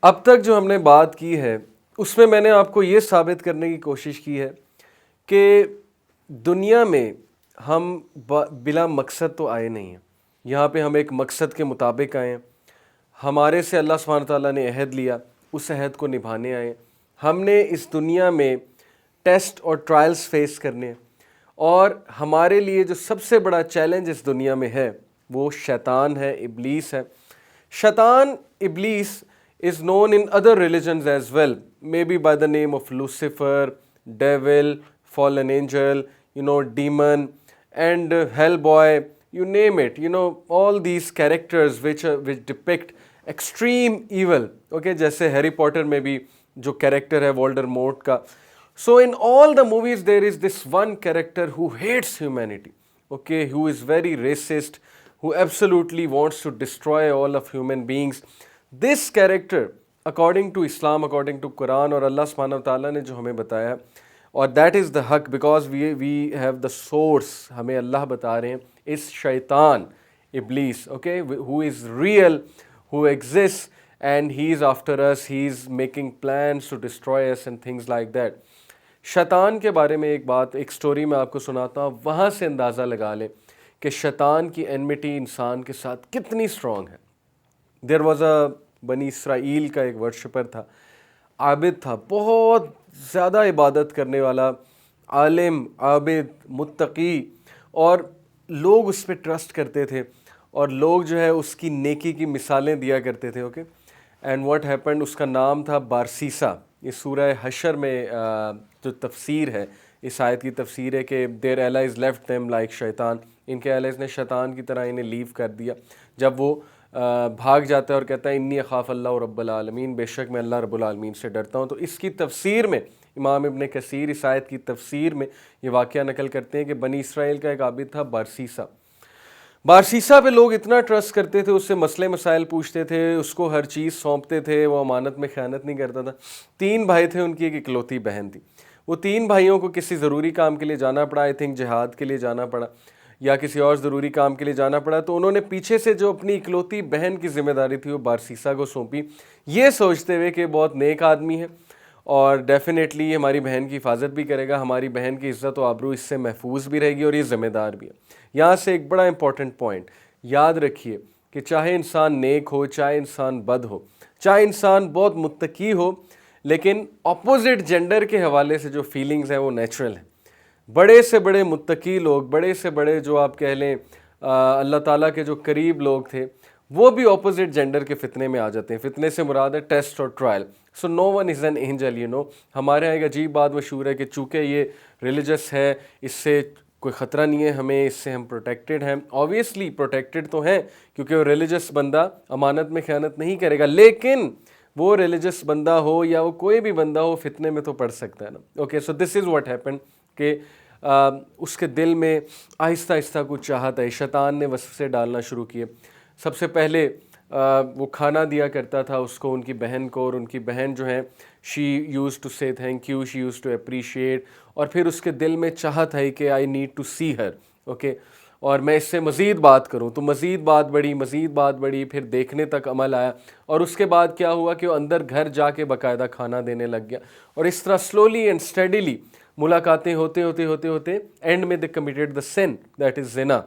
اب تک جو ہم نے بات کی ہے اس میں نے آپ کو یہ ثابت کرنے کی کوشش کی ہے کہ دنیا میں ہم بلا مقصد تو آئے نہیں ہیں. یہاں پہ ہم ایک مقصد کے مطابق آئے ہیں. ہمارے سے اللہ سبحانہ تعالیٰ نے عہد لیا, اس عہد کو نبھانے آئے. ہم نے اس دنیا میں ٹیسٹ اور ٹرائلز فیس کرنے ہیں, اور ہمارے لیے جو سب سے بڑا چیلنج اس دنیا میں ہے وہ شیطان ہے, ابلیس ہے. شیطان, ابلیس is known in other religions as well, maybe by the name of Lucifer, devil, fallen angel, demon, and hellboy, you name it, all these characters which depict extreme evil. Okay, جیسے ہیری پوٹر میں بھی جو character ہے وولڈرمورٹ کا. So in all the movies there is this one character who hates humanity, okay, who is very racist, who absolutely wants to destroy all of human beings. This character, according to Islam, according to Quran اور اللہ سبحانہ وتعالیٰ نے جو ہمیں بتایا, اور that is the حق because we have the source, ہمیں اللہ بتا رہے ہیں, اس شیطان, ابلیس, okay, who is real, who exists, and he is after us, he is making plans to destroy us and things like that. شیطان کے بارے میں ایک سٹوری میں آپ کو سناتا ہوں, وہاں سے اندازہ لگا لیں کہ شیطان کی انمیٹی انسان کے ساتھ کتنی اسٹرانگ ہے. دیر واز اے بنی اسرائیل کا ایک ورشپر تھا, عابد تھا, بہت زیادہ عبادت کرنے والا, عالم, عابد, متقی, اور لوگ اس پہ ٹرسٹ کرتے تھے, اور لوگ جو ہے اس کی نیکی کی مثالیں دیا کرتے تھے. اوکے, اینڈ واٹ ہیپنڈ, اس کا نام تھا بارسیسا. یہ سورہ حشر میں جو تفسیر ہے, اس آیت کی تفسیر ہے کہ دیر ایلائز لیفٹ دیم لائک شیطان, ان کے ایلائز نے شیطان کی طرح انہیں لیو کر دیا. جب وہ بھاگ جاتا ہے اور کہتا ہے انی اخاف اللہ رب العالمین, بے شک میں اللہ رب العالمین سے ڈرتا ہوں. تو اس کی تفسیر میں امام ابن کثیر اس آیت کی تفسیر میں یہ واقعہ نقل کرتے ہیں کہ بنی اسرائیل کا ایک عابد تھا بارسیسا. بارسیسا پہ لوگ اتنا ٹرسٹ کرتے تھے, اس سے مسئلے مسائل پوچھتے تھے, اس کو ہر چیز سونپتے تھے, وہ امانت میں خیانت نہیں کرتا تھا. 3 بھائی تھے, ان کی ایک اکلوتی بہن تھی. وہ 3 بھائیوں کو کسی ضروری کام کے لیے جانا پڑا, آئی تھنک جہاد کے لیے جانا پڑا یا کسی اور ضروری کام کے لیے جانا پڑا, تو انہوں نے پیچھے سے جو اپنی اکلوتی بہن کی ذمہ داری تھی وہ بارسیسا کو سونپی, یہ سوچتے ہوئے کہ بہت نیک آدمی ہے اور ڈیفینیٹلی یہ ہماری بہن کی حفاظت بھی کرے گا, ہماری بہن کی عزت و آبرو اس سے محفوظ بھی رہے گی اور یہ ذمہ دار بھی ہے. یہاں سے ایک بڑا امپورٹنٹ پوائنٹ یاد رکھیے کہ چاہے انسان نیک ہو, چاہے انسان بد ہو, چاہے انسان بہت متقی ہو, لیکن اپوزٹ جینڈر کے حوالے سے جو فیلنگز ہیں وہ نیچرل ہیں. بڑے سے بڑے متقی لوگ, بڑے سے بڑے جو آپ کہہ لیں اللہ تعالیٰ کے جو قریب لوگ تھے, وہ بھی اپوزٹ جینڈر کے فتنے میں آ جاتے ہیں. فتنے سے مراد ہے ٹیسٹ اور trial. So no one is an angel, ہمارے یہاں ایک عجیب بات مشہور ہے کہ چونکہ یہ ریلیجس ہے, اس سے کوئی خطرہ نہیں ہے ہمیں, اس سے ہم پروٹیکٹڈ ہیں. آبویسلی پروٹیکٹڈ تو ہیں کیونکہ وہ ریلیجس بندہ امانت میں خیانت نہیں کرے گا, لیکن وہ ریلیجس بندہ ہو یا وہ کوئی بھی بندہ ہو, فتنے میں تو پڑ سکتا ہے نا. Okay, so this is what happen کہ اس کے دل میں آہستہ آہستہ کچھ چاہت ہے, شیطان نے وسوسے ڈالنا شروع کیے. سب سے پہلے وہ کھانا دیا کرتا تھا اس کو, ان کی بہن کو, اور ان کی بہن جو ہیں she used to say thank you, she used to appreciate, اور پھر اس کے دل میں چاہت ہے کہ I need to see her, okay, اور میں اس سے مزید بات کروں. تو مزید بات بڑھی, پھر دیکھنے تک عمل آیا, اور اس کے بعد کیا ہوا کہ وہ اندر گھر جا کے باقاعدہ کھانا دینے لگ گیا, اور اس طرح سلولی اینڈ اسٹڈیلی ملاقاتیں ہوتے اینڈ میں دے committed the sun that is زنا,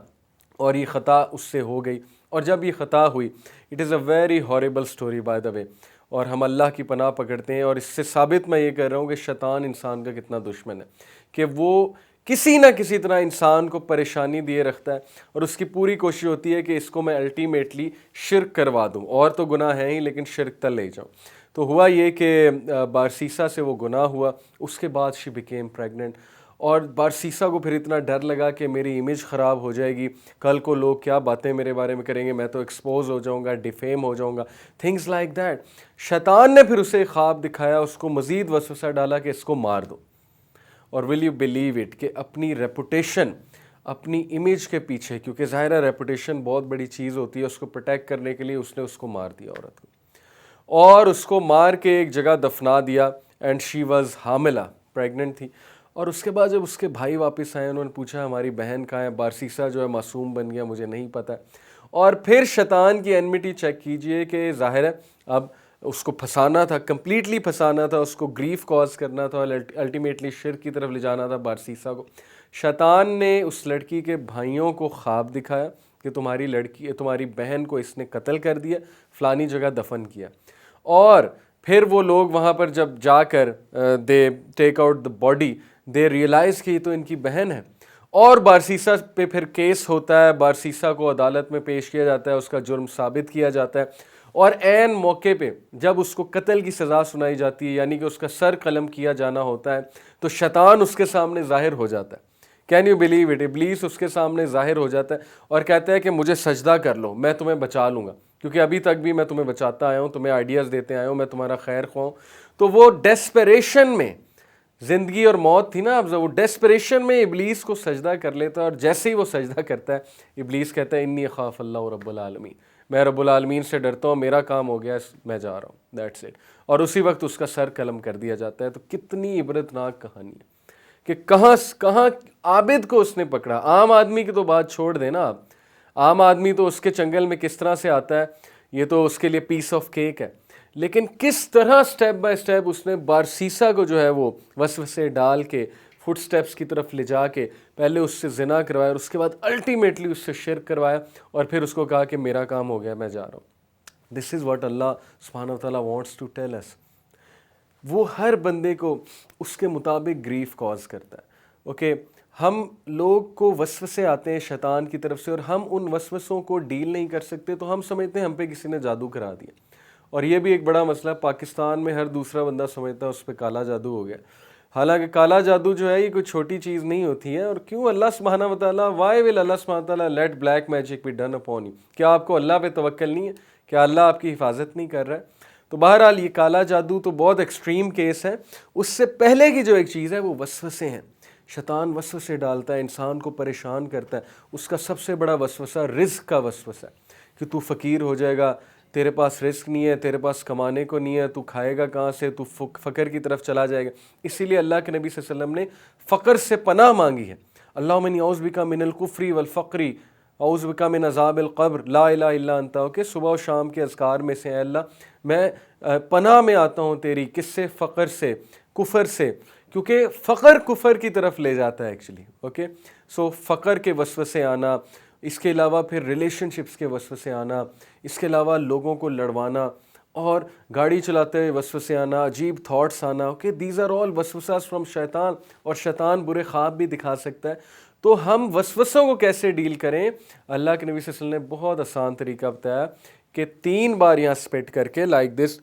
اور یہ خطا اس سے ہو گئی. اور جب یہ خطا ہوئی, it is a very horrible story by the way, اور ہم اللہ کی پناہ پکڑتے ہیں. اور اس سے ثابت میں یہ کر رہا ہوں کہ شیطان انسان کا کتنا دشمن ہے, کہ وہ کسی نہ کسی طرح انسان کو پریشانی دیے رکھتا ہے, اور اس کی پوری کوشش ہوتی ہے کہ اس کو میں الٹیمیٹلی شرک کروا دوں, اور تو گناہ ہیں ہی لیکن شرک تک لے جاؤں. تو ہوا یہ کہ بارسیسا سے وہ گناہ ہوا, اس کے بعد شی بیکیم پریگننٹ, اور بارسیسا کو پھر اتنا ڈر لگا کہ میری امیج خراب ہو جائے گی, کل کو لوگ کیا باتیں میرے بارے میں کریں گے, میں تو ایکسپوز ہو جاؤں گا, ڈیفیم ہو جاؤں گا, تھنگز لائک دیٹ. شیطان نے پھر اسے خواب دکھایا, اس کو مزید وسوسہ ڈالا کہ اس کو مار دو. اور ول یو بلیو اٹ کہ اپنی ریپوٹیشن, اپنی امیج کے پیچھے, کیونکہ ظاہر ہے ریپوٹیشن بہت بڑی چیز ہوتی ہے, اس کو پروٹیکٹ کرنے کے لیے اس نے اس کو مار دیا, عورت کو, اور اس کو مار کے ایک جگہ دفنا دیا. اینڈ شی واز حاملہ, پریگننٹ تھی. اور اس کے بعد جب اس کے بھائی واپس آئے, انہوں نے پوچھا ہماری بہن کہاں ہے, بارسیسا جو ہے معصوم بن گیا, مجھے نہیں پتہ. اور پھر شیطان کی انمیٹی چیک کیجئے کہ ظاہر ہے اب اس کو پھنسانا تھا، کمپلیٹلی پھنسانا تھا، اس کو گریف کاز کرنا تھا اور الٹیمیٹلی شرک کی طرف لے جانا تھا بارسیسا کو۔ شیطان نے اس لڑکی کے بھائیوں کو خواب دکھایا کہ تمہاری بہن کو اس نے قتل کر دیا، فلانی جگہ دفن کیا، اور پھر وہ لوگ وہاں پر جب جا کر they take out the body, they realise کہ یہ تو ان کی بہن ہے، اور بارسیسا پہ پھر کیس ہوتا ہے، بارسیسا کو عدالت میں پیش کیا جاتا ہے، اس کا جرم ثابت کیا جاتا ہے، اور عین موقع پہ جب اس کو قتل کی سزا سنائی جاتی ہے، یعنی کہ اس کا سر قلم کیا جانا ہوتا ہے، تو شیطان اس کے سامنے ظاہر ہو جاتا ہے۔ Can you believe it? ابلیس اس کے سامنے ظاہر ہو جاتا ہے اور کہتا ہے کہ مجھے سجدہ کر لو، میں تمہیں بچا لوں گا، کیونکہ ابھی تک بھی میں تمہیں بچاتا آیا ہوں، تمہیں آئیڈیاز دیتے آیا ہوں، میں تمہارا خیر خواہ ہوں۔ تو وہ ڈیسپریشن میں، زندگی اور موت تھی نا، اب وہ ڈیسپریشن میں ابلیس کو سجدہ کر لیتا ہے، اور جیسے ہی وہ سجدہ کرتا ہے، ابلیس کہتا ہے انی اخاف اللہ رب العالمین، میں رب العالمین سے ڈرتا ہوں، میرا کام ہو گیا، میں جا رہا ہوں، دیٹس اٹ، اور اسی وقت اس کا سر قلم کر دیا جاتا ہے۔ تو کتنی عبرتناک کہانی ہے کہ کہاں عابد کو اس نے پکڑا۔ عام آدمی کی تو بات چھوڑ دیں نا آپ، عام آدمی تو اس کے چنگل میں کس طرح سے آتا ہے، یہ تو اس کے لیے پیس آف کیک ہے، لیکن کس طرح سٹیپ بائی سٹیپ اس نے بارسیسا کو جو ہے وہ وسوسے ڈال کے فٹ سٹیپس کی طرف لے جا کے پہلے اس سے زنا کروایا، اور اس کے بعد الٹیمیٹلی اس سے شرک کروایا، اور پھر اس کو کہا کہ میرا کام ہو گیا، میں جا رہا ہوں۔ دس از واٹ اللہ سبحانہ وتعالیٰ وانٹس ٹو ٹیل اس۔ وہ ہر بندے کو اس کے مطابق گریف کاز کرتا ہے۔ اوکے، ہم لوگ کو وسوسے آتے ہیں شیطان کی طرف سے، اور ہم ان وسوسوں کو ڈیل نہیں کر سکتے، تو ہم سمجھتے ہیں ہم پہ کسی نے جادو کرا دیا، اور یہ بھی ایک بڑا مسئلہ ہے۔ پاکستان میں ہر دوسرا بندہ سمجھتا ہے اس پہ کالا جادو ہو گیا، حالانکہ کالا جادو جو ہے یہ کوئی چھوٹی چیز نہیں ہوتی ہے۔ اور کیوں اللہ سبحانہ وتعالیٰ، وائی ول اللہ سبحانہ وتعالیٰ let black magic be done upon you? کیا آپ کو اللہ پہ توکل نہیں ہے؟ کیا اللہ آپ کی حفاظت نہیں کر رہا ہے؟ تو بہرحال یہ کالا جادو تو بہت ایکسٹریم کیس ہے۔ اس سے پہلے کی جو ایک چیز ہے وہ وسوسے ہیں۔ شیطان وسوسے ڈالتا ہے، انسان کو پریشان کرتا ہے۔ اس کا سب سے بڑا وسوسہ رزق کا وسوسہ ہے کہ تو فقیر ہو جائے گا، تیرے پاس رزق نہیں ہے، تیرے پاس کمانے کو نہیں ہے، تو کھائے گا کہاں سے، تو فقر کی طرف چلا جائے گا۔ اسی لیے اللہ کے نبی صلی اللہ علیہ وسلم نے فقر سے پناہ مانگی ہے۔ اللہم انی اعوذ بک من الکفر والفقر، اعوذ بک من عذاب القبر، لا الہ الا انت۔ کہ صبح و شام کے اذکار میں سے، اے اللہ میں پناہ میں آتا ہوں تیری، کس سے؟ فقر سے، کفر سے، کیونکہ فقر کفر کی طرف لے جاتا ہے ایکچولی۔ اوکے، سو فقر کے وسوسے آنا، اس کے علاوہ پھر ریلیشن شپس کے وسوسے آنا، اس کے علاوہ لوگوں کو لڑوانا، اور گاڑی چلاتے ہوئے وسوسے آنا، عجیب تھاٹس آنا۔ اوکے، دیز آر آل وسوساز فرام شیطان، اور شیطان برے خواب بھی دکھا سکتا ہے۔ تو ہم وسوسوں کو کیسے ڈیل کریں؟ اللہ کے نبی صلی اللہ علیہ وسلم نے بہت آسان طریقہ بتایا کہ 3 بار یہاں اسپٹ کر کے like this,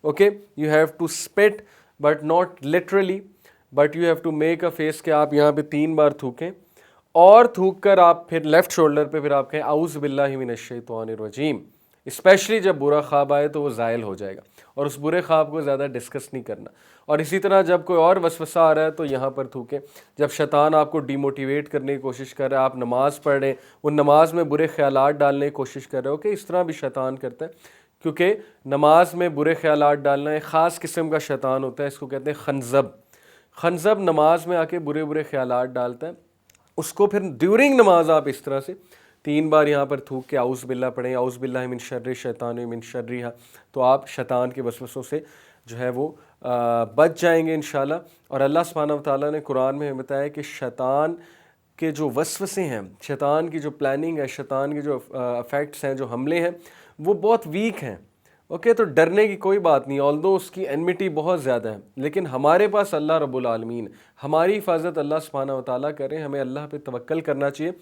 okay, you have to spit but not literally, but you have to make a face کہ آپ یہاں پہ 3 بار تھوکیں، اور تھوک کر آپ پھر لیفٹ شولڈر پہ پھر آپ کہیں اعوذ باللہ من الشیطان الرجیم۔ اسپیشلی جب برا خواب آئے تو وہ زائل ہو جائے گا، اور اس برے خواب کو زیادہ ڈسکس نہیں کرنا۔ اور اسی طرح جب کوئی اور وسوسہ آ رہا ہے تو یہاں پر تھوکیں۔ جب شیطان آپ کو ڈی موٹیویٹ کرنے کی کوشش کر رہا ہے، آپ نماز پڑھ رہے ہیں، وہ نماز میں برے خیالات ڈالنے کی کوشش کر رہے ہو، کہ اس طرح بھی شیطان کرتا ہے، کیونکہ نماز میں برے خیالات ڈالنا ایک خاص قسم کا شیطان ہوتا ہے، اس کو کہتے ہیں خنزب۔ خنزب نماز میں آ کے برے برے خیالات ڈالتا ہے، اس کو پھر ڈیورنگ نماز آپ اس طرح سے 3 بار یہاں پر تھوک کے اعوذ باللہ پڑھیں، اعوذ باللہ من شر الشیطان من شرہا، تو آپ شیطان کے وسوسوں سے جو ہے وہ بچ جائیں گے انشاءاللہ۔ اور اللہ سبحانہ وتعالیٰ نے قرآن میں ہمیں بتایا کہ شیطان کے جو وسوسے ہیں، شیطان کی جو پلاننگ ہے، شیطان کے جو افیکٹس ہیں، جو حملے ہیں، وہ بہت ویک ہیں۔ اوکے، تو ڈرنے کی کوئی بات نہیں، آلدو اس کی انمیٹی بہت زیادہ ہے، لیکن ہمارے پاس اللہ رب العالمین، ہماری حفاظت اللہ سبحانہ وتعالیٰ کریں، ہمیں اللہ پہ توکل کرنا چاہیے۔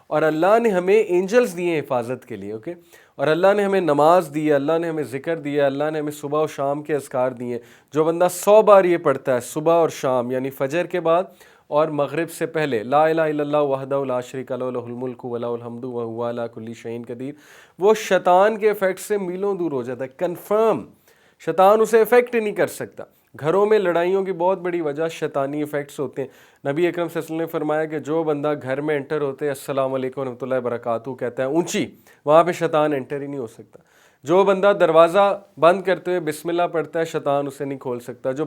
اور اللہ نے ہمیں اینجلز دیے ہیں حفاظت کے لیے، اوکے، اور اللہ نے ہمیں نماز دی ہے، اللہ نے ہمیں ذکر دیا ہے، اللہ نے ہمیں صبح و شام کے اذکار دیے ہیں۔ جو بندہ 100 بار یہ پڑھتا ہے صبح اور شام، یعنی فجر کے بعد اور مغرب سے پہلے، لا الہ الا اللہ وحدہ لا شریک لہ لہ الملک ولہ الحمد وہو علی کل شیء قدیر، وہ شیطان کے افیکٹ سے میلوں دور ہو جاتا ہے، کنفرم۔ شیطان اسے افیکٹ ہی نہیں کر سکتا۔ گھروں میں لڑائیوں کی بہت بڑی وجہ شیطانی افیکٹس ہوتے ہیں۔ نبی اکرم صلی اللہ علیہ وسلم نے فرمایا کہ جو بندہ گھر میں انٹر ہوتے السلام علیکم ورحمۃ اللہ وبرکاتہ کہتا ہے اونچی، وہاں پہ شیطان انٹر ہی نہیں ہو سکتا۔ جو بندہ دروازہ بند کرتے ہوئے بسم اللہ پڑھتا ہے شیطان اسے نہیں کھول سکتا. جو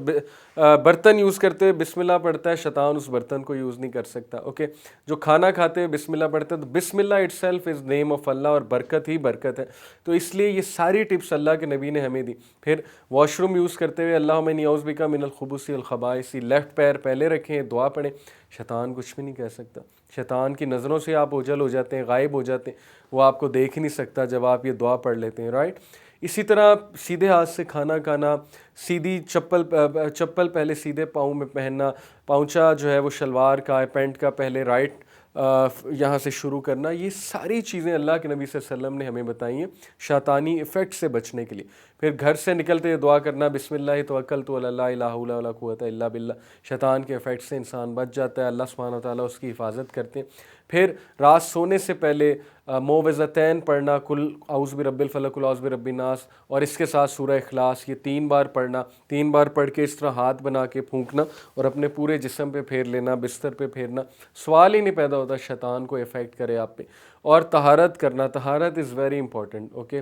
برتن یوز کرتے ہوئے بسم اللہ پڑھتا ہے شیطان اس برتن کو یوز نہیں کر سکتا. اوکے, جو کھانا کھاتے ہوئے بسم اللہ پڑھتا ہے تو بسم اللہ itself is name of Allah, اور برکت ہی برکت ہے. تو اس لیے یہ ساری ٹپس اللہ کے نبی نے ہمیں دی. پھر واش روم یوز کرتے ہوئے اللہم انی اعوذ بک من الخبث والخبائث, لیفٹ پیر پہلے رکھیں, دعا پڑھیں. شیطان کچھ بھی نہیں کہہ سکتا. شیطان کی نظروں سے آپ اوجھل ہو جاتے ہیں, غائب ہو جاتے ہیں, وہ آپ کو دیکھ نہیں سکتا جب آپ یہ دعا پڑھ لیتے ہیں, رائٹ. اسی طرح سیدھے ہاتھ سے کھانا کھانا, سیدھی چپل پہلے سیدھے پاؤں میں پہننا, پاؤنچا جو ہے وہ شلوار کا پینٹ کا پہلے رائٹ یہاں سے شروع کرنا. یہ ساری چیزیں اللہ کے نبی صلی اللہ علیہ وسلم نے ہمیں بتائی ہیں شیطانی ایفیکٹ سے بچنے کے لیے. پھر گھر سے نکلتے دعا کرنا, بسم اللہ توکلت علی اللہ لا حول ولا قوۃ الا باللہ. شیطان کے ایفیکٹ سے انسان بچ جاتا ہے, اللہ سبحانہ و تعالیٰ اس کی حفاظت کرتے ہیں. پھر رات سونے سے پہلے معوذتین پڑھنا, کل اعوذ برب الفلق کل اعوذ برب الناس, اور اس کے ساتھ سورہ اخلاص, یہ 3 بار پڑھنا. 3 بار پڑھ کے اس طرح ہاتھ بنا کے پھونکنا اور اپنے پورے جسم پہ پھیر لینا, بستر پہ پھیرنا. سوال ہی نہیں پیدا ہوتا شیطان کو افیکٹ کرے آپ پہ. اور طہارت کرنا, طہارت is very important. Okay,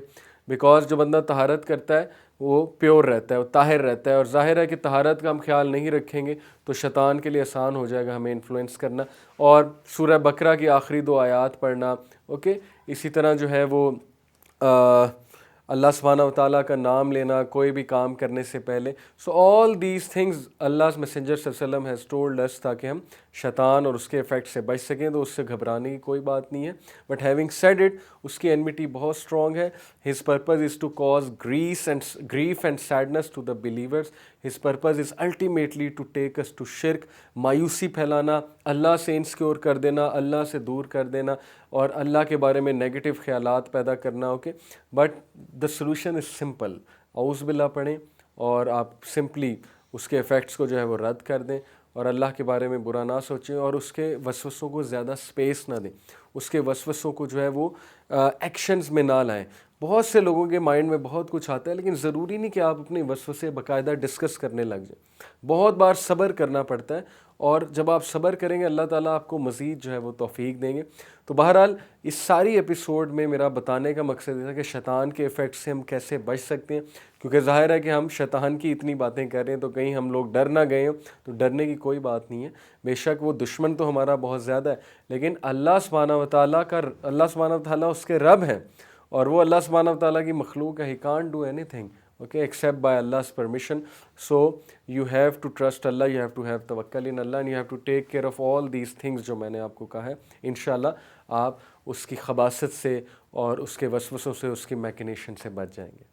because جو بندہ طہارت کرتا ہے وہ پیور رہتا ہے, وہ طاہر رہتا ہے. اور ظاہر ہے کہ طہارت کا ہم خیال نہیں رکھیں گے تو شیطان کے لیے آسان ہو جائے گا ہمیں انفلوئنس کرنا. اور سورہ بقرہ کی آخری 2 آیات پڑھنا. اوکے, اسی طرح جو ہے وہ اللہ سبحانہ و تعالیٰ کا نام لینا کوئی بھی کام کرنے سے پہلے. So all these things Allah messenger صلی اللہ علیہ وسلم ہیز ٹولڈ اس, تاکہ ہم شیطان اور اس کے ایفیکٹ سے بچ سکیں. تو اس سے گھبرانے کی کوئی بات نہیں ہے. بٹ ہیونگ سیڈ اٹ, اس کی انمیٹی بہت اسٹرانگ ہے. His purpose is to cause grief and sadness to the believers. His purpose is ultimately to take us to شرک, مایوسی پھیلانا, اللہ سے انسیکیور کر دینا, اللہ سے دور کر دینا, اور اللہ کے بارے میں نیگیٹو خیالات پیدا کرنا. Okay, but the solution is simple. اعوذ باللہ پڑھیں اور آپ سمپلی اس کے ایفیکٹس کو جو ہے وہ رد کر دیں, اور اللہ کے بارے میں برا نہ سوچیں, اور اس کے وسوسوں کو زیادہ سپیس نہ دیں. اس کے وسوسوں کو جو ہے وہ ایکشنز میں نہ لائیں. بہت سے لوگوں کے مائنڈ میں بہت کچھ آتا ہے, لیکن ضروری نہیں کہ آپ اپنے وسوسے باقاعدہ ڈسکس کرنے لگ جائیں. بہت بار صبر کرنا پڑتا ہے, اور جب آپ صبر کریں گے اللہ تعالیٰ آپ کو مزید جو ہے وہ توفیق دیں گے. تو بہرحال اس ساری ایپیسوڈ میں میرا بتانے کا مقصد یہ تھا کہ شیطان کے ایفیکٹ سے ہم کیسے بچ سکتے ہیں, کیونکہ ظاہر ہے کہ ہم شیطان کی اتنی باتیں کر رہے ہیں تو کہیں ہم لوگ ڈر نہ گئے ہوں. تو ڈرنے کی کوئی بات نہیں ہے. بے شک وہ دشمن تو ہمارا بہت زیادہ ہے, لیکن اللہ سبحانہ و تعالیٰ اس کے رب ہیں, اور وہ اللہ سبحانہ و تعالیٰ کی مخلوق ہے. He can't do any thing okay except by Allah's permission. So you have to trust Allah, you have to have tawakkal in Allah, and you have to take care of all these things جو میں نے آپ کو کہا ہے. انشاءاللہ آپ اس کی خباثت سے اور اس کے وسوسوں سے, اس کی میکنیشن سے بچ جائیں گے.